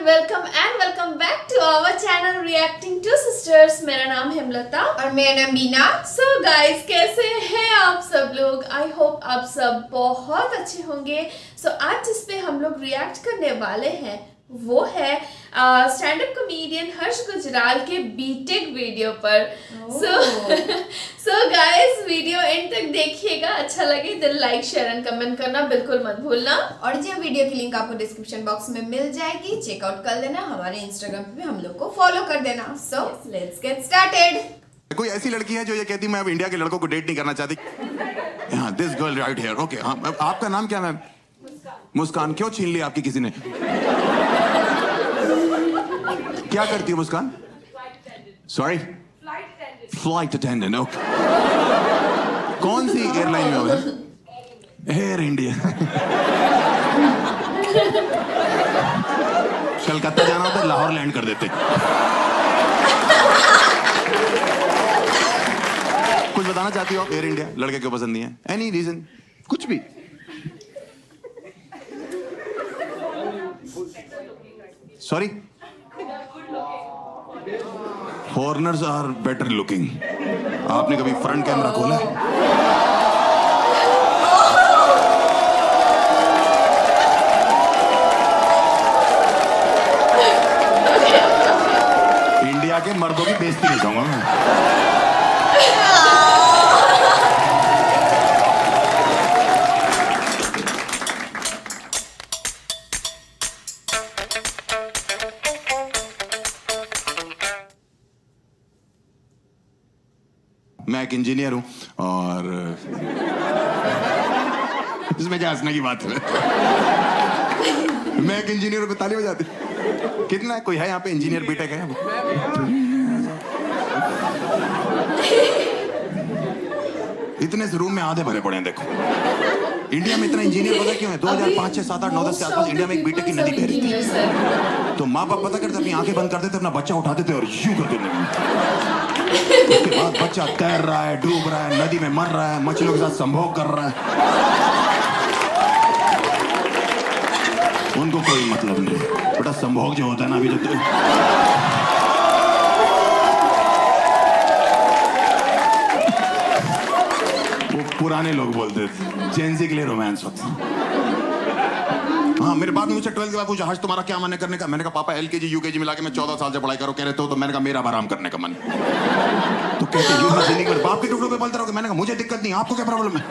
Welcome back to our channel reacting to sisters. मेरा नाम हेमलता और मेरा नाम बीना। सो गाइस, कैसे हैं आप सब लोग? आई होप आप सब बहुत अच्छे होंगे। सो आज जिस पे हम लोग रिएक्ट करने वाले हैं वो है स्टैंड अप कॉमेडियन हर्ष गुजराल के बीटेक वीडियो पर। सो गाइस, वीडियो एंड तक देखिएगा। अच्छा लगे तो लाइक शेयर एंड कमेंट करना बिल्कुल मत भूलना। और जो वीडियो की लिंक आपको डिस्क्रिप्शन बॉक्स में मिल जाएगी, चेकआउट कर लेना। हमारे इंस्टाग्राम पे भी हम लोग को फॉलो कर देना। So let's get started. कोई ऐसी लड़की है जो ये कहती मैं अब इंडिया के लड़कों को डेट नहीं करना चाहती? हाँ, this girl right here. Okay, हाँ, आपका नाम क्या मैम? मुस्कान। क्यों छीन ली आपकी किसी ने? क्या करती है Muskan? Sorry, flight attendant. Okay, कौन सी एयरलाइन में हो? Air India. कलकत्ता जाना होता लाहौर लैंड कर देते। कुछ बताना चाहती हो आप? एयर इंडिया लड़के क्यों पसंद नहीं है? Any reason? कुछ भी? Sorry, foreigners are better looking. आपने कभी फ्रंट कैमरा खोला? इंडिया के मर्दों की बेइज्जती नहीं चाहूंगा मैं। मैं एक इंजीनियर हूं और इसमें क्या हंसने की बात है? मैं एक इंजीनियर हूं, ताली बजाते। कितना है? कोई है यहाँ पे इंजीनियर बीटेक है? इतने से रूम में आधे भरे पड़े हैं। देखो इंडिया में इतना इंजीनियर पता क्यों है? 2005, 6, 7, 8, 9, 10 के आसपास इंडिया में एक बीटेक की नदी बह रही थी। तो माँ बाप पता करते अपनी आंखें बंद कर देते, अपना बच्चा उठाते थे और यूं कर देते। उसके बाद बच्चा तैर रहा है, डूब रहा है, नदी में मर रहा है, मछलियों के साथ संभोग कर रहा है। उनको कोई मतलब नहीं। बेटा संभोग जो होता है ना, अभी जो वो पुराने लोग बोलते थे जेंजी के लिए रोमांस होता। हाँ, मेरे बाप ने मुझसे 12th के बाद पूछा, हर्ष तुम्हारा क्या मन है करने का? मैंने कहा पापा LKG UKG मिला के मैं 14 साल से पढ़ाई करो। कह रहे तो मैंने कहा मेरा आराम करने का मन। तो कहते यूं बाप के टुकड़ों पे बोलते रहोगे। मैंने कहा मुझे दिक्कत नहीं, आपको क्या प्रॉब्लम है?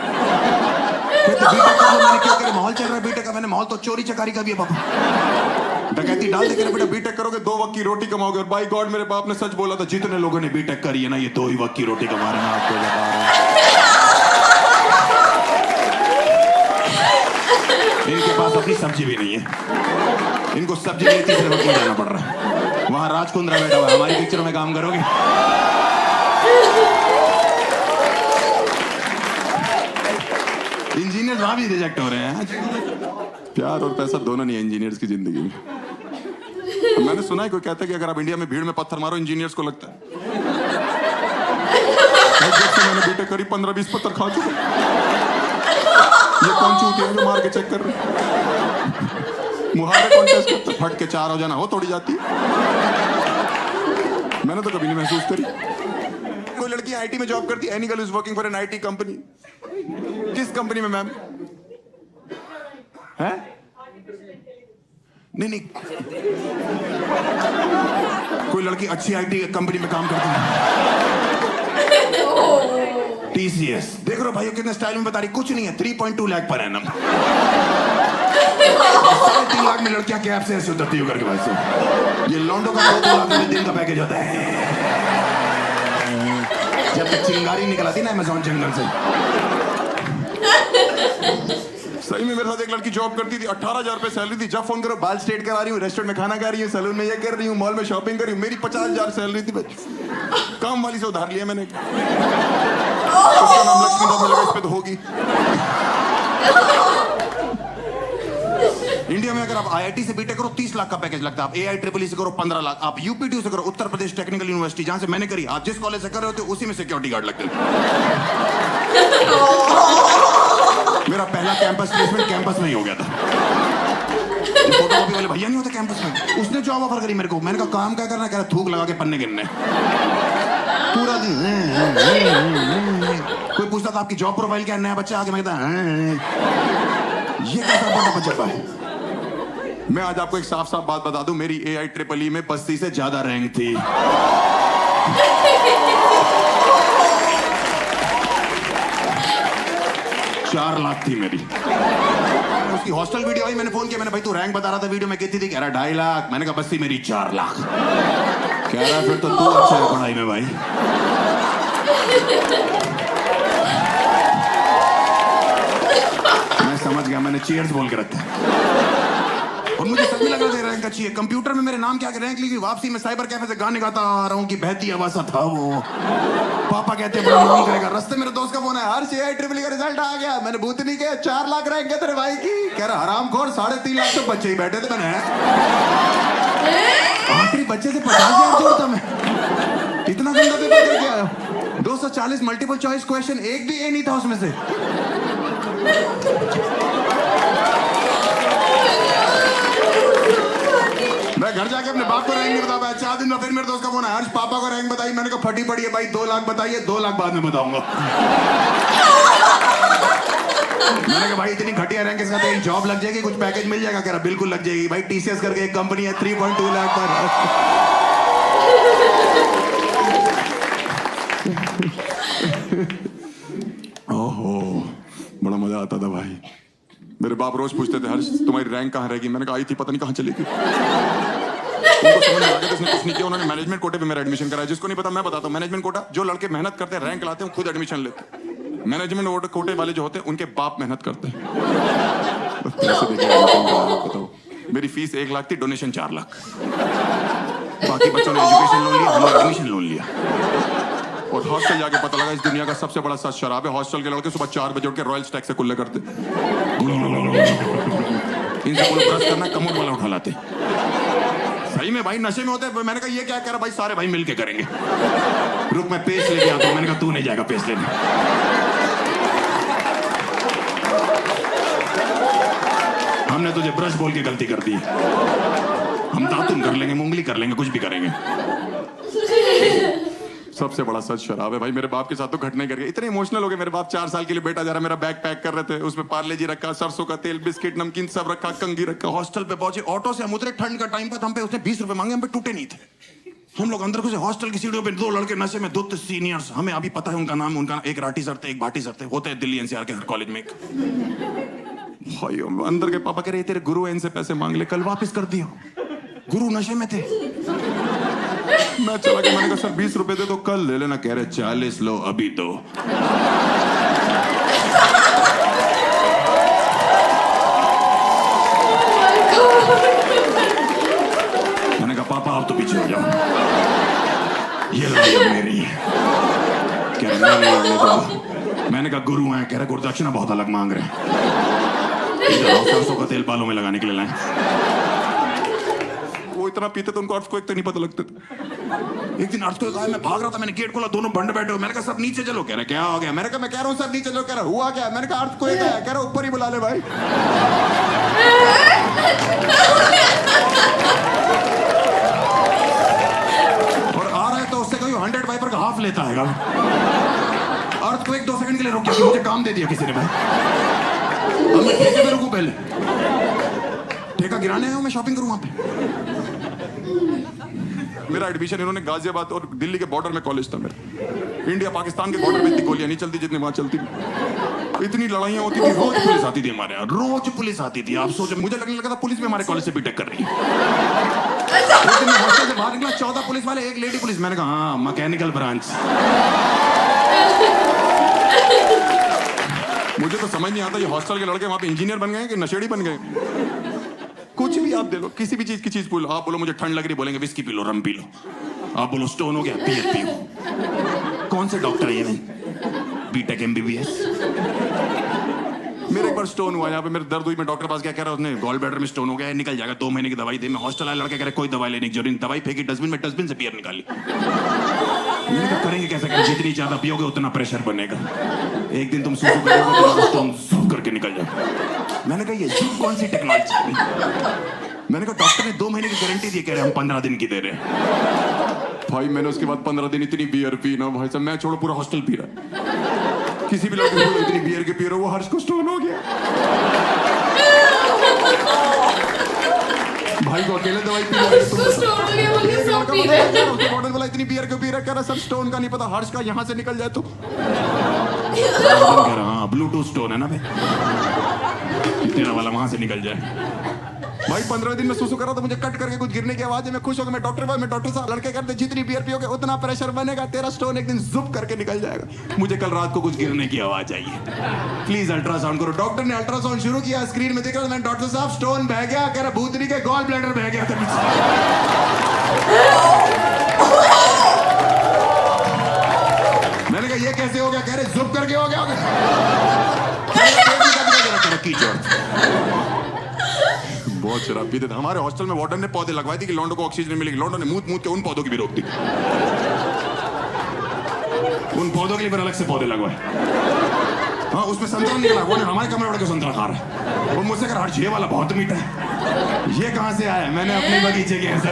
कहते बीटेक कर लो। मैंने क्या करें, माहौल चल रहा है बीटेक का। मैंने माहौल तो चोरी चकारी का भी है पापा। डकैती डाल देकर बेटा बीटेक करोगे 2 वक्त की रोटी कमाओगे। और बाई गॉड मेरे बाप ने सच बोला था, जितने लोगों ने बीटेक करी है ना, ये 2 ही वक्त की रोटी कमा रहे हैं। आपको बता रहा हूं, इनके पास अपनी सब्जी भी नहीं है। इनको सब्जी के लिए तीसरे वक्त में जाना पड़ रहा है। वहां राजकुंद्रा बैठा हुआ है। हमारी पिक्चरों में काम करोगे? इंजीनियर वहां भी रिजेक्ट हो रहे हैं। प्यार और पैसा दोनों नहीं है इंजीनियर्स की जिंदगी में। मैंने सुना है कोई कहता है कि अगर आप इंडिया में भीड़ में पत्थर मारो इंजीनियर्स को लगता है। मैंने बीटेक करी, 15-20 पत्थर खा चुका। ये कौन चूती है जो मार के चेक कर रहे? मुहावरे कॉन्टेस्ट करते, फट के 4 हो जाना हो तोड़ी जाती। मैंने तो कभी नहीं महसूस करी। कोई लड़की IT में जॉब करती है। Any girl is working for an IT company. किस कंपनी में मैम? है? नहीं। कोई लड़की अच्छी IT कंपनी में काम करती है। TCS। देख रहे हो भाइयों कितने स्टाइल में बता रही। कुछ नहीं है, 3.2 लाख पर एनम। 3.5 लाख में लड़कियां कैब से ऐसे उतरती होकर के भाई से। ये लॉन्डो का 2 लाख में दिन का पैकेज होता है। जब तक चिंगारी निकल आती ना अमेज़न जंगल से। सही में मेरे साथ एक लड़की जॉब करती थी, 18,000 रुपए सैलरी थी। जब फोन करो, बाल स्ट्रेट करा रही हूँ, रेस्टोरेंट में खाना खा रही हूँ, सैलून में ये कर रही हूँ, मॉल में शॉपिंग कर रही हूँ। मेरी 50,000 सैलरी थी। काम वाली से उधार लिया मैंने। उसका नाम लक्ष्मी था, मुझे इस पे तो होगी। इंडिया में अगर आप IIT से बीटेक करो 30 लाख का पैकेज लगता है। आप AIEEE से करो 15 लाख। आप UPT से करो, उत्तर प्रदेश टेक्निकल यूनिवर्सिटी, जहां से मैंने करी, आप जिस कॉलेज से कर रहे होते उसी में सिक्योरिटी गार्ड लगते मेरा पहला कैंपस प्लेसमेंट कैंपस में ही हो गया था। फोटो फोटोकॉपी वाले भैया नहीं होते कैंपस में, उसने जॉब ऑफर करी मेरे को। मैंने कहा काम क्या करना है? कह रहा थूक लगा के पन्ने गिनने पूरा दिन। कोई पूछता था आपकी जॉब प्रोफाइल क्या है, नया बच्चा आके मैं कहता ये कैसा बड़ा बच्चा है। मैं आज आपको एक साफ साफ बात बता दूं, मेरी AIEEE में 35 से ज्यादा रैंक थी। 4 लाख थी मेरी। उसकी हॉस्टल वीडियो आई, मैंने फोन किया, मैंने भाई तू रैंक बता रहा था वीडियो में कितनी थी? कह रहा 2.5 लाख। मैंने कहा बस थी मेरी 4 लाख। कह रहा फिर तो तू अच्छा है पढ़ाई में भाई। मैं समझ गया, मैंने चीयर्स बोल के रखा। और मुझे सच में लग रहा था रैंक अच्छी है। कंप्यूटर में मेरे नाम क्या रैंक लिखी, वापसी में साइबर कैफे से गाने गाता आ रहा हूँ कि बहती आवाज़ था वो। पापा कहते हैं बड़ा नाम करेगा। रास्ते मेरे दोस्त का फोन है, हर AIEEE का रिजल्ट आ गया। मैंने भूत नहीं किया, 4 लाख रैंक है तेरे भाई की। कह रहा हरामखोर, 3.5 लाख तो बच्चे ही बैठे थे। मैंने आखिरी बच्चे से 50,000 जोड़ता मैं। इतना गंदा पेपर करके आया। 240 मल्टीपल चॉइस क्वेश्चन, एक भी ए नहीं था उसमें से। मैं घर जाके अपने बाप को रैंक नहीं बता पाया। 4 दिन में फिर मेरे दोस्त का फोन है, हर्ष पापा को रैंक बताई। मैंने कहा फटी पड़ी है भाई, 2 लाख बताइए, 2 लाख बाद में बताऊंगा। मैंने कहा भाई इतनी घटिया रैंक के साथ एक जॉब लग जाएगी, कुछ पैकेज मिल जाएगा? कह रहा बिल्कुल लग जाएगी भाई, TCS करके एक कंपनी है, 3.2 लाख पर। ओहो बड़ा मजा आता था भाई। मेरे बाप रोज पूछते थे, हर्ष तुम्हारी रैंक कहाँ रहेगी? मैंने कहा आई थी, पता नहीं कहाँ चली गई। उनको समझ नहीं आ गया, उसने कुछ नहीं किया। उन्होंने मैनेजमेंट कोटे पे मेरा एडमिशन कराया। जिसको नहीं पता मैं बताता हूँ, मैनेजमेंट कोटा जो लड़के मेहनत करते हैं, रैंक लाते हैं, खुद एडमिशन लेते हैं। मैनेजमेंट कोटे वाले जो होते हैं उनके बाप मेहनत करते हैं। बताओ, मेरी फीस 1 लाख थी, डोनेशन 4 लाख। बाकी बच्चों ने एजुकेशन लोन लिया, हमने एडमिशन लोन लिया। और हॉस्टल जाके पता लगा इस दुनिया का सबसे बड़ा सच शराब है। हॉस्टल के लड़के सुबह 4 बजे उठ के रॉयल स्टैग से कुल्ले करते। इनसे बोलो ब्रश करना, कमोड वाला उठा लाते। सही में भाई नशे में होते हैं। मैंने कहा ये क्या कह रहा भाई, सारे भाई मिलके करेंगे। रुक मैं पेस्ट लेके आता हूं। मैंने कहा तू नहीं जाएगा पेस्ट लेने। हमने तुझे ब्रश बोल के गलती कर दी। हम दातुन कर लेंगे, मुंगली कर लेंगे, कुछ भी करेंगे। सबसे बड़ा सच शराब है भाई। मेरे बाप के साथ तो घटना कर गई। इतने इमोशनल हो गए मेरे बाप। 4 साल के लिए बेटा जरा मेरा बैग पैक कर रहे थे, उसमें पार्ले जी रखा, सरसों का तेल, बिस्किट, नमकीन सब रखा, कंगी रखा। हॉस्टल पे पहुंचे, ऑटो से हम उतरे, ठंड का टाइम पर हम पे उसने 20 रुपए मांगे, हम पे टूटे नहीं थे। हम लोग अंदर घुसे, हॉस्टल की सीढ़ियों पे 2 लड़के नशे में, 2 सीनियर्स, हमें अभी पता है उनका नाम। उनका एक राठी सर थे, एक भाटी सर थे, होते हैं दिल्ली NCR के हर कॉलेज में। भाई अंदर के पापा कह रहे तेरे गुरु इनसे पैसे मांग ले, कल वापस कर दियो। गुरु नशे में थे। मैं चला गया, मैंने कहा सर 20 रुपए दे दो, कल ले लेना। कह रहे 40 लो, अभी दो। मैंने कहा पापा आप तो पीछे हो जाओ, ये लड़ाई अब मेरी है। कह रहे नहीं तो। मैंने कहा गुरु हैं। कह रहे गुरुदक्षिणा बहुत अलग मांग रहे हैं, सरसों का तेल बालों में लगाने के लिए लाए। वो इतना पीते तो उनको अर्थ को एक तो नहीं पता लगता था। एक दिन अर्थ को कहा, मैं भाग रहा था, मैंने गेट खोला, दोनों बंड बैठे हो। मैंने कहा सब नीचे चलो। कह रहे क्या हो गया? मैंने कहा मैं कह रहा हूँ सब नीचे चलो। कह रहा हुआ क्या? मैंने कहा अर्थ को एक है। कह रहा ऊपर ही बुला ले भाई। और आ रहा है तो उससे कहीं 100 वाइपर का हाफ लेता है। अर्थ को 1-2 सेकंड के लिए रुक गया, मुझे काम दे दिया किसी ने भाई। अब मैं ठेके पे रुकूं? पहले ठेका गिराने आया हूं, मैं शॉपिंग करूं वहां पे। मेरा एडमिशन इन्होंने गाजियाबाद और दिल्ली के बॉर्डर में कॉलेज था मेरा। इंडिया पाकिस्तान के बॉर्डर में इतनी गोलियां नहीं चलती जितनी वहां चलती थी। इतनी लड़ाइयां होती थी, रोज पुलिस आती थी हमारे यहाँ, रोज पुलिस आती थी। आप सोचो, मुझे लगने लगा था पुलिस भी हमारे कॉलेज से बीटेक कर रही है। एक दिन मैं हॉस्टल से बाहर निकला, 14 पुलिस वाले, एक लेडी पुलिस। मैंने कहा हाँ मैकेनिकल ब्रांच। मुझे तो समझ नहीं आता ये हॉस्टल के लड़के वहां पे इंजीनियर बन गए कि नशेड़ी बन गए। कुछ भी आप दे लो, किसी भी चीज की चीज बोलो। आप बोलो मुझे ठंड लग रही, बोलेंगे विस्की पी लो, रम पी लो। आप बोलो स्टोन हो गया, बियर पियो। कौन से डॉक्टर है ये? B Tech MBBS। मेरे एक बार स्टोन हुआ यहाँ पे, मेरे दर्द हुई, मैं डॉक्टर पास गया, कह रहा उसने गॉल ब्लैडर में स्टोन हो गया है, निकल जाएगा, 2 महीने की दवाई दे। मैं हॉस्टल आया, लड़के कह रहे कोई दवाई लेने की जरूरत नहीं। दवाई फेंकी डस्टबिन में, डस्टबिन से बियर निकाली। मैंने कहा करेंगे कैसे? करें, जितनी ज्यादा पियोगे उतना प्रेशर बनेगा। एक दिन तुम सूसू करोगे तो स्टोन सूख करके निकल जाए। मैंने कहा ये कौन सी टेक्नोलॉजी? मैंने कहा डॉक्टर ने 2 महीने की गारंटी दी, कह रहे हम 15 दिन की दे रहे हैं। भाई मैंने उसके बाद 15 दिन इतनी बियर पी ना भाई साहब, मैं छोड़ो पूरा हॉस्टल पी रहा। किसी भी लड़के को इतनी बियर के पी रहा, वो हर्ष को स्टोन हो गया। भाई को अकेले दवाई पी रहा है, उसको स्टोन हो गया बोल के सब पी रहे हैं। उसको बॉटल वाला इतनी बियर क्यों पी रहा है, कह रहा सर स्टोन का नहीं पता, हर्ष का यहाँ से निकल जाए तो। कह रहा हाँ ब्लूटूथ स्टोन है ना भाई, तेरा वाला वहां से निकल जाए। भाई 15 दिन में सुसु करा तो मुझे कट करके कुछ गिरने की आवाज है, मैं खुश हो गया। मैं डॉक्टर साहब, लड़के कहते जितनी बियर पियोगे उतना प्रेशर बनेगा, तेरा स्टोन एक दिन जुप करके निकल जाएगा। मुझे कल रात को कुछ गिरने की आवाज आई है, प्लीज अल्ट्रासाउंड करो। डॉक्टर ने अल्ट्रासाउंड शुरू किया, स्क्रीन में दिख रहा मैं, डॉक्टर साहब स्टोन बह गया, कह रहा भूतनी के गॉल ब्लैडर बह गया था। मैंने कहा ये कैसे हो गया, कह रहे जुप करके हो गया। बहुत शराब पीते थे। हमारे हॉस्टल में वार्डन ने पौधे लगवाए थे कि लौंडों को ऑक्सीजन मिलेगी। लौंडों ने मूत के उन पौधों की भी रोक दी, उन पौधों के लिए फिर अलग से पौधे लगवाए। हाँ उसमें संतरा निकला, वो हमारे कमरे वाले को संतरा खा रहा है। वो मुझसे कह रहा ये वाला बहुत मीठा है, ये कहाँ से आया? मैंने अपने बगीचे के ऐसा।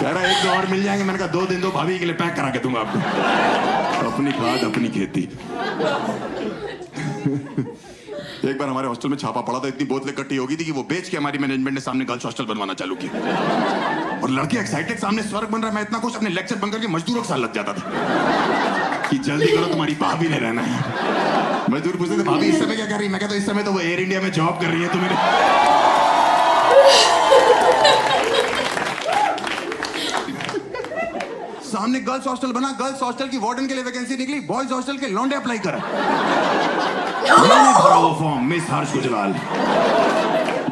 कह रहा 1-2 और मिल जाएंगे। मैंने कहा 2 दिन दो, भाभी के लिए पैक करा के दूंगा आपको। अपनी खाद अपनी खेती। एक बार हमारे हॉस्टल में छापा पड़ा था, इतनी बोतलें इकट्ठी हो गई थी कि वो बेच के हमारी मैनेजमेंट ने सामने गर्ल्स हॉस्टल बनवाना चालू किया। और लड़के एक्साइटेड, सामने स्वर्ग बन रहा है। मैं इतना कुछ अपने लेक्चर बंद करके मजदूरों के साथ लग जाता था कि जल्दी करो तुम्हारी भाभी ने रहना है। मजदूर पूछते थे भाभी इस समय क्या कर रही है? मैं कहता इस समय तो वो एयर इंडिया में जॉब कर रही है। तुम्हें सामने गर्ल्स हॉस्टल बना, गर्ल्स हॉस्टल की वार्डन के लिए वैकेंसी निकली, बॉयज हॉस्टल के लौंडे अप्लाई करा। मैंने भरा वो form, miss Harsh Gujral,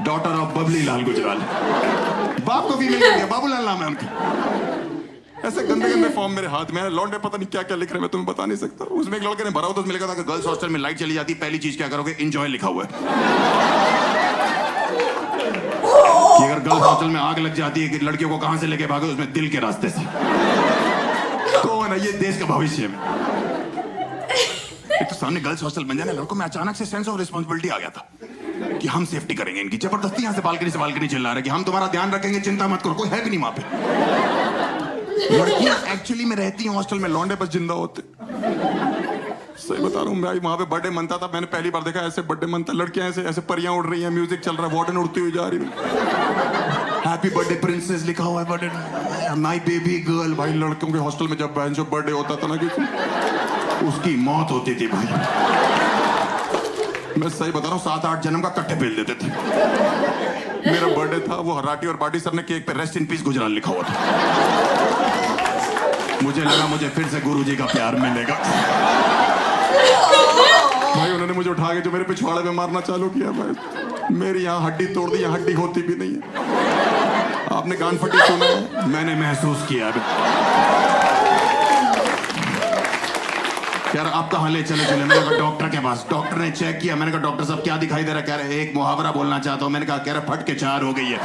daughter of Babli Lal Gujral. बाप को भी मिल गया, बाबूलाल नाम है उनका। ऐसे गंदे गंदे फॉर्म मेरे हाथ में है, लौंडे पता नहीं क्या क्या लिख रहे हैं, मैं तुम्हें बता नहीं सकता। उसमें एक लड़के ने भरा हो तो उसमें लिखा था कि गर्ल्स हॉस्टल में लाइट चली जाती, पहली चीज क्या करोगे? एंजॉय लिखा हुआ है कि अगर गर्ल्स हॉस्टल में आग लग जाती है कि लड़कियों को कहां से लेके भागे? उसमें दिल के रास्ते से। कौन है ये देश का भविष्य में? एक तो सामने गर्ल्स हॉस्टल बन जाने, लड़कों में अचानक से सेंस ऑफ रिस्पांसिबिलिटी आ गया था कि हम सेफ्टी करेंगे इनकी। जबरदस्ती यहाँ से बालकनी चिल्ला रहे कि हम तुम्हारा ध्यान रखेंगे, चिंता मत करो, कोई है भी नहीं वहां पे। लड़कियां एक्चुअली में रहती हैं हॉस्टल में, लौंडे बस जिंदा होते। सही बता रहा हूँ, मैं वहां पे बर्थडे मनता था, मैंने पहली बार देखा ऐसे बर्थडे मनता। लड़कियां ऐसे परियां उड़ रही हैं, म्यूजिक चल रहा है, वार्डन उड़ती हुई जा रही है, हैप्पी बर्थडे प्रिंसेस लिखा हुआ है, बर्थडे माय बेबी गर्ल। भाई लड़कों के हॉस्टल में जब बर्थडे होता था ना किसी, उसकी मौत होती थी भाई। मैं सही बता रहा हूँ, 7-8 जन्म का कट्टे पेल देते थे। मेरा बर्थडे था, वो हराटी और बाटी सर ने केक पे रेस्ट इन पीस गुजराल लिखा हुआ था। मुझे लगा मुझे फिर से गुरुजी का प्यार मिलेगा। भाई उन्होंने मुझे उठा के जो मेरे पिछवाड़े में मारना चालू किया, भाई मेरी यहाँ हड्डी तोड़ दी, यहाँ हड्डी होती भी नहीं है। आपने कान फटी सुना है? मैंने महसूस किया। यार आप कहाँ ले चले? मैंने कहा डॉक्टर के पास। डॉक्टर ने चेक किया, मैंने कहा डॉक्टर साहब क्या दिखाई दे रहा है? कह रहे एक मुहावरा बोलना चाहता हूँ। मैंने कहा कह रहा फट के 4 हो गई है।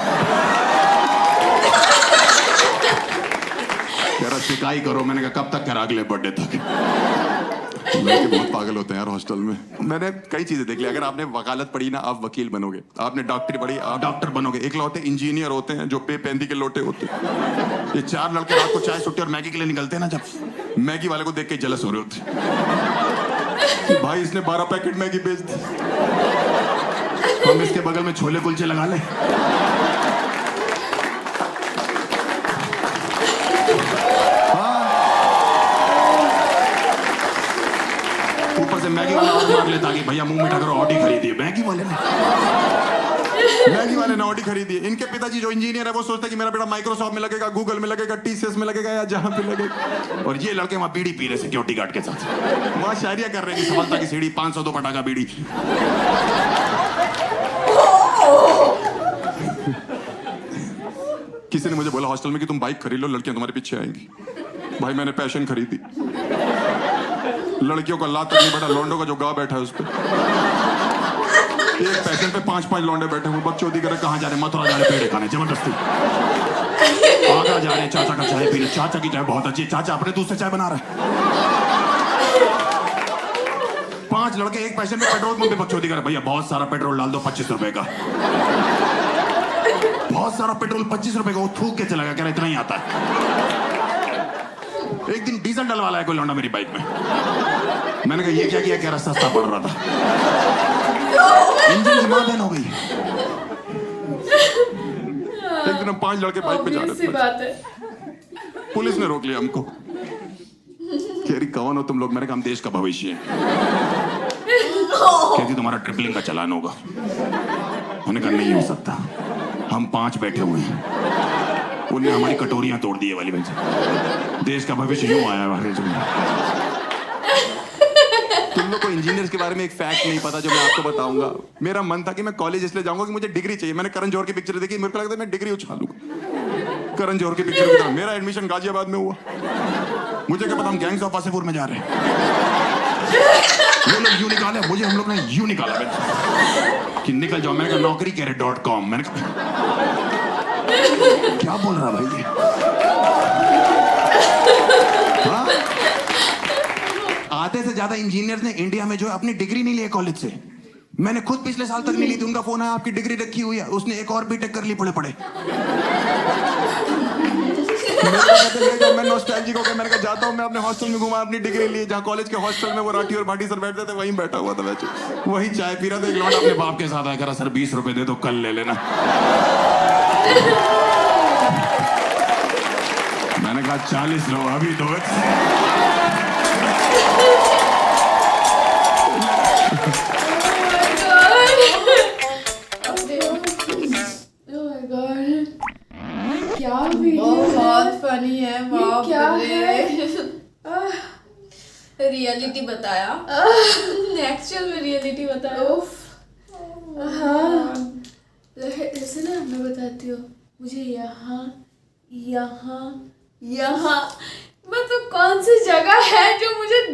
कह रहा शिकायत करो। मैंने कहा कब तक? करा अगले बर्थडे तक। लड़के बहुत पागल होते हैं यार हॉस्टल में। मैंने कई चीजें देख ली। अगर आपने वकालत पढ़ी ना, आप वकील बनोगे। आपने डॉक्टरी पढ़ी, आप डॉक्टर बनोगे। एक लौटे इंजीनियर होते हैं जो पेंदी के लोटे होते हैं। ये 4 लड़के रात को चाय सुट्टी और मैगी के लिए निकलते हैं ना, जब मैगी वाले को देख के जलस हो रहे होते कि भाई इसने 12 पैकेट मैगी बेच दी, हम इसके बगल में छोले कुलचे लगा ले। ऊपर से मैगी वाला और मार लेता कि भैया मुंह मीठा करो, ऑडी खरीदिए। मैगी वाले ने ऑडी खरीदी है। इनके पिताजी जो इंजीनियर है वो सोचते हैं कि मेरा बेटा माइक्रोसॉफ्ट में लगेगा, गूगल में लगेगा, टीसीएस में लगेगा या जहां पे लगेगा। और ये लड़के वहां बीड़ी पी रहे सिक्योरिटी गार्ड के साथ, वहां शायरिया कर रहे हैं कि सफलता की सीढ़ी 502 पटाखा बीड़ी। किसी ने मुझे बोला हॉस्टल में कि तुम बाइक खरीद लो, लड़कियां तुम्हारे पीछे आएंगी। भाई मैंने पैशन खरीदी। लड़कियों का लात तक नहीं बैठा, लौंडों का जो गा बैठा है उस पर। एक पैकेट पे 5-5 लौंडे बैठे हुए, बकचोदी करे। कहाँ जा रहे? मथुरा जा रहे पेड़े खाने, जबरदस्ती। आगरा जा रहे चाचा का चाय पीने। चाचा की चाय बहुत अच्छी, चाचा अपने दूध से चाय बना रहा है। 5 लड़के एक पैसे में पेट्रोल पंप पे बकचोदी कर, भैया बहुत सारा पेट्रोल डाल दो 25 रुपए का, बहुत सारा पेट्रोल 25 रुपए का। वो थूक के चला गया, कह रहा इतना ही आता है। एक दिन डीजल डलवा लाया कोई लौंडा मेरी बाइक में। मैंने कहा ये क्या किया, कह रहा सस्ता पड़ रहा था। इंजन की मादन हो गई। एक दिन हम 5 लड़के बाइक पे जा रहे थे, बात है। पुलिस ने रोक लिया हमको, कह रही कौन हो तुम लोग? मैंने कहा हम देश का भविष्य है। कहती तुम्हारा ट्रिपलिंग का चालान होगा। मैंने कहा नहीं हो सकता, हम 5 बैठे हुए हैं। उनने हमारी कटोरियां तोड़ दी वाली वजह। देश का भविष्य यूं आया है। तुम लोग को इंजीनियर्स के बारे में एक फैक्ट नहीं पता जो मैं आपको बताऊंगा। मेरा मन था कि मैं कॉलेज इसलिए जाऊंगा कि मुझे डिग्री चाहिए। मैंने करण जौहर की पिक्चर देखी, मेरे को लगता है मैं डिग्री उछालूंगा करण जौहर की पिक्चर की तरह। मेरा एडमिशन गाजियाबाद में हुआ। मुझे क्या पता हम गैंग्स ऑफ वासेपुर में जा रहे हैं। वो लोग यूं निकाले, मुझे हम लोग ने यूं निकाला कि निकल जाओ। मैंने कहा नौकरी कह रहे .com। मैंने कहा क्या बोल रहा भाई ये? हाँ? आधे से ज्यादा इंजीनियर्स ने इंडिया में जो है अपनी डिग्री नहीं ली कॉलेज से। मैंने खुद पिछले साल तक नहीं ली थी। उनका फोन आया आपकी डिग्री रखी हुई है। उसने एक और बीटेक कर ली पड़े पड़े। मैं नॉस्टैल्जिक हो गया। मैंने कहा जाता हूँ मैं अपने हॉस्टल में घुमा अपनी डिग्री लिए, जहाँ कॉलेज के हॉस्टल में वो राठी और भाटी सर बैठते थे, वहीं बैठा हुआ था। वैसे वही चाय पी रहा था। एक लौंडा अपने बाप के साथ आया, कह रहा सर 20 रुपए दे दो, कल ले लेना। मैंने कहा 40 लो अभी दो। क्या वीडियो बहुत फनी है। बाप क्या रे। रियलिटी बताया, एक्चुअल में रियलिटी बताया। हाँ जैसे ना मैं बताती हूँ, मुझे यहाँ मतलब कौन सी जगह है जो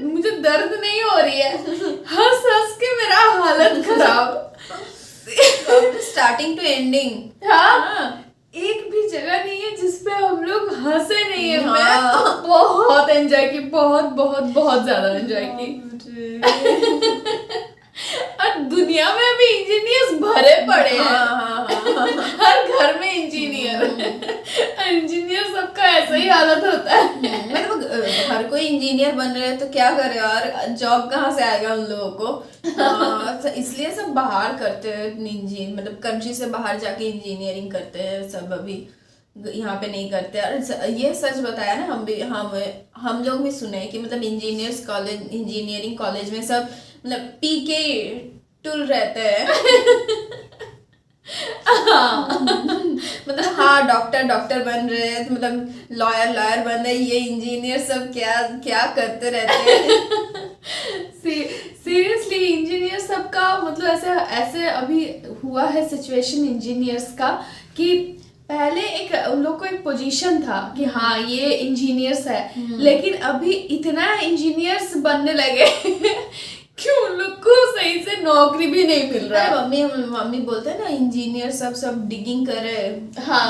मुझे दर्द नहीं हो रही है। हंस हंस के मेरा हालत खराब। Starting to ending. हाँ एक भी जगह नहीं है जिसपे हम लोग हंसे नहीं है। हाँ। मैं बहुत एंजॉय की, बहुत बहुत बहुत ज्यादा एंजॉय की। और दुनिया में अभी इंजीनियर्स भरे पड़े हैं। हर घर में इंजीनियर। इंजीनियर सबका ऐसा ही हालत होता है। मतलब हर कोई इंजीनियर बन रहे हैं तो क्या करे यार, जॉब कहाँ से आएगा उन लोगों को। तो इसलिए सब बाहर करते हैं मतलब कंट्री से बाहर जाके इंजीनियरिंग करते हैं सब। अभी यहाँ पे नहीं करते। और ये सच बताया ना, हम लोग भी सुने कि मतलब इंजीनियरिंग कॉलेज में सब मतलब पी के टुल रहते हैं। मतलब हाँ डॉक्टर बन रहे हैं, मतलब लॉयर बन रहे हैं। ये इंजीनियर सब क्या करते रहते हैं। सीरियसली इंजीनियर सबका मतलब ऐसे अभी हुआ है सिचुएशन इंजीनियर्स का कि पहले एक उन लोग को एक पोजीशन था कि हाँ ये इंजीनियर्स है, लेकिन अभी इतना इंजीनियर्स बनने लगे कि उन लोग को सही से नौकरी भी नहीं मिल रहा है। मम्मी बोलते हैं ना इंजीनियर सब डिगिंग करे। हाँ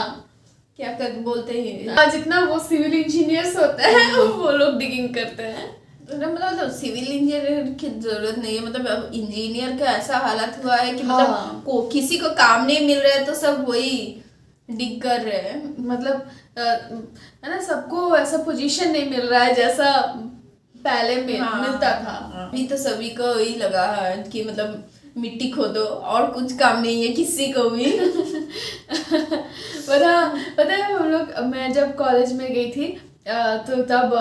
क्या कर बोलते हैं, जितना वो सिविल इंजीनियर्स होते हैं वो लोग डिगिंग करते हैं। मतलब सिविल इंजीनियर की जरूरत नहीं है। मतलब अब इंजीनियर का ऐसा हालत हुआ है कि मतलब किसी को काम नहीं मिल रहा है तो सब वही डिग कर रहे हैं। मतलब है ना, सबको ऐसा पोजीशन नहीं मिल रहा है जैसा पहले मिलता था। अभी तो सभी को वही लगा है कि मतलब मिट्टी खोदो और कुछ काम नहीं है किसी को भी। पता है हम लोग, मैं जब कॉलेज में गई थी तो तब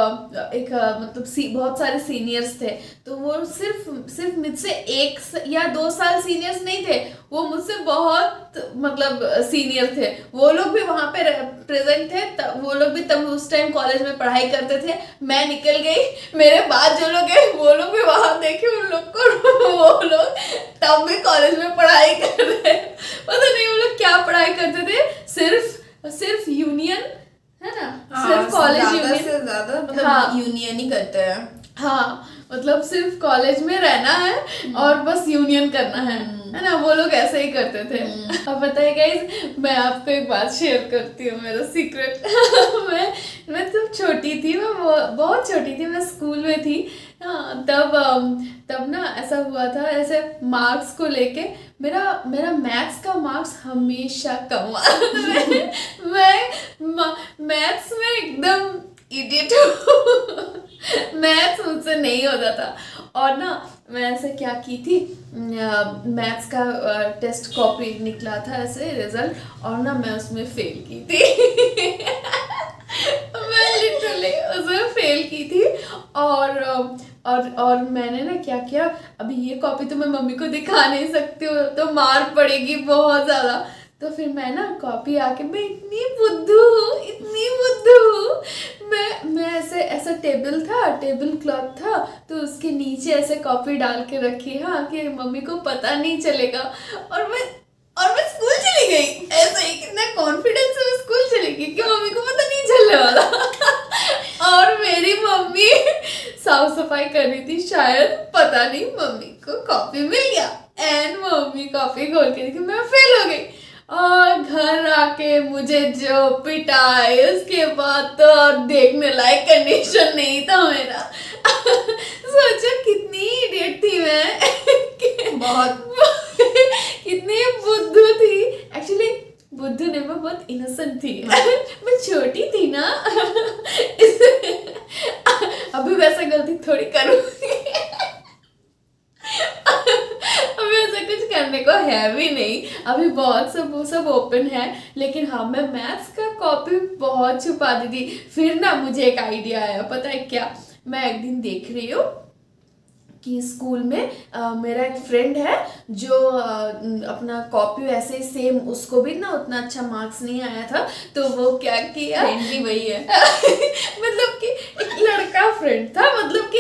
एक मतलब बहुत सारे सीनियर्स थे। तो वो सिर्फ मुझसे 1 या 2 साल सीनियर्स नहीं थे, वो मुझसे बहुत मतलब सीनियर थे। वो लोग भी वहाँ पे प्रेजेंट थे। वो लोग भी तब उस टाइम कॉलेज में पढ़ाई करते थे। मैं निकल गई, मेरे बाद जो लोग हैं वो लोग भी वहाँ देखे उन लोग को। वो लोग तब भी कॉलेज में पढ़ाई कर रहे हैं। पता नहीं वो लोग क्या पढ़ाई करते थे। सिर्फ यूनियन है ना, सिर्फ कॉलेज यूनियन से ज्यादा मतलब यूनियन ही करते हैं। हाँ मतलब सिर्फ कॉलेज में रहना है और बस यूनियन करना है ना, वो लोग ऐसे ही करते थे। अब बताइए गाइस, मैं आपको एक बात शेयर करती हूँ, मेरा सीक्रेट। मैं तब छोटी थी, मैं बहुत छोटी थी, मैं स्कूल में थी। हाँ, तब ना ऐसा हुआ था, ऐसे मार्क्स को लेके मेरा मैथ्स का मार्क्स हमेशा कम आया। मैं मैथ्स में एकदम इडियट हूँ। मैथ्स मुझसे नहीं होता था। और ना मैं ऐसे क्या की थी, मैथ्स का टेस्ट कॉपी निकला था ऐसे रिजल्ट, और ना मैं उसमें फेल की थी। मैं लिटरली उसमें फेल की थी। और मैंने ना क्या किया, अभी ये कॉपी तो मैं मम्मी को दिखा नहीं सकती हूँ, तो मार पड़ेगी बहुत ज़्यादा। तो फिर मैं ना कॉपी आके, मैं इतनी बुद्धू हूँ, मैं ऐसा टेबल क्लॉथ था, तो उसके नीचे ऐसे कॉपी डाल के रखी, हाँ, कि मम्मी को पता नहीं चलेगा। और मैं स्कूल चली गई ऐसे ही, कितना कॉन्फिडेंस से मैं स्कूल चली गई कि मम्मी को पता नहीं चलने वाला। और मेरी मम्मी साफ सफाई कर रही थी शायद, पता नहीं, मम्मी को कॉपी मिल गया एंड मम्मी कॉपी खोल के देखी, मैं फेल हो गई। और घर आके मुझे जो पिटाई, उसके बाद तो देखने लायक कंडीशन नहीं था मेरा। सोचो कितनी इडियट थी मैं। बहुत कितनी बुद्धू थी। एक्चुअली बुद्धू ने, मैं बहुत इनोसेंट थी। मैं छोटी थी ना। अभी वैसे गलती थोड़ी करूँगी। अभी ऐसा कुछ करने को है भी नहीं, अभी बहुत सब ओपन है। लेकिन हाँ, मैं मैथ्स का कॉपी बहुत छुपा दी थी। फिर ना मुझे एक आइडिया आया, पता है क्या, मैं एक दिन देख रही हूँ कि स्कूल में मेरा एक फ्रेंड है जो अपना कॉपी ऐसे ही सेम, उसको भी ना उतना अच्छा मार्क्स नहीं आया था, तो वो क्या किया, फ्रेंड भी वही है। मतलब कि एक लड़का फ्रेंड था, मतलब कि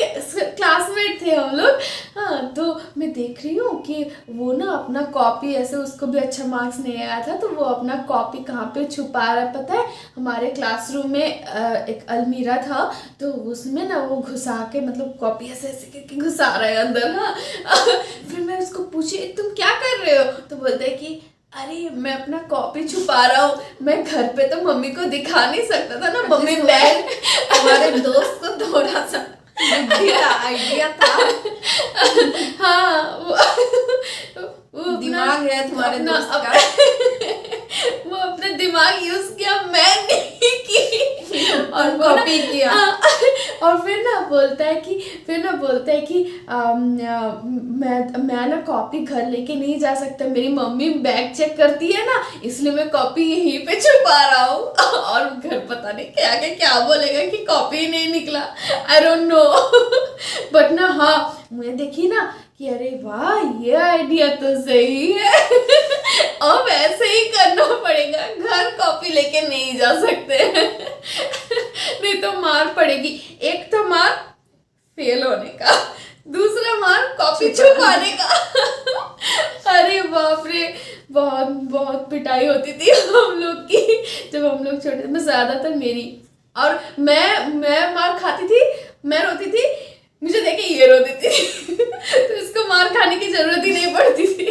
क्लासमेट थे हम लोग। हाँ, तो मैं देख रही हूँ कि वो ना अपना कॉपी ऐसे, उसको भी अच्छा मार्क्स नहीं आया था, तो वो अपना कॉपी कहाँ पे छुपा रहा है पता है, हमारे क्लासरूम में एक अलमीरा था, तो उसमें ना वो घुसा के, मतलब कॉपी ऐसे ऐसे करके घुसा रहा है अंदर। हाँ, फिर मैं उसको पूछी, तुम क्या कर रहे हो, तो बोलते हैं कि अरे मैं अपना कॉपी छुपा रहा हूँ, मैं घर पे तो मम्मी को दिखा नहीं सकता था ना, मम्मी बैग। हमारे दोस्त को थोड़ा सा बुद्धि का आइडिया था। हाँ, वो दिमाग है तुम्हारे दोस्त का। वो अपना दिमाग यूज किया, मैं नहीं की। और कॉपी किया। और फिर ना बोलता है कि मैं ना कॉपी घर लेके नहीं जा सकता, मेरी मम्मी बैग चेक करती है ना, इसलिए मैं कॉपी यहीं पे छुपा रहा हूँ। और घर पता नहीं क्या बोलेगा कि कॉपी ही नहीं निकला, आई डोंट नो। बट ना हाँ, मुझे देखी ना कि अरे वाह, ये आइडिया तो सही है। अब ऐसे ही करना पड़ेगा, घर कॉपी लेके नहीं जा सकते। नहीं तो मार पड़ेगी। एक तो मार फेल होने का, दूसरा मार कॉपी छुपाने का। अरे बाप रे, बहुत बहुत पिटाई होती थी हम लोग की जब हम लोग छोटे थे, मैं ज्यादातर मेरी। और मैं मार खाती थी, मैं रोती थी, मुझे देखे ये रोती थी। तो इसको मार खाने की जरूरत ही नहीं पड़ती थी।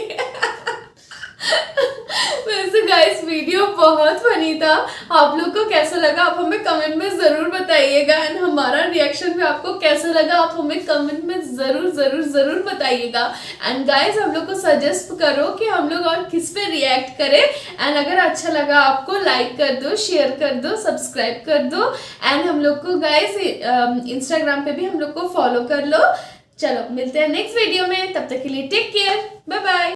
वैसे गाइस, वीडियो बहुत फनी था। आप लोग को कैसा लगा आप हमें कमेंट में जरूर बताइएगा, एंड हमारा रिएक्शन भी आपको कैसा लगा आप हमें कमेंट में जरूर बताइएगा। एंड गाइस, हम लोग को सजेस्ट करो कि हम लोग और किस पे रिएक्ट करें। एंड अगर अच्छा लगा आपको, लाइक कर दो, शेयर कर दो, सब्सक्राइब कर दो। एंड हम लोग को गाइस इंस्टाग्राम पे भी हम लोग को फॉलो कर लो। चलो मिलते हैं नेक्स्ट वीडियो में, तब तक के लिए टेक केयर, बाय बाय।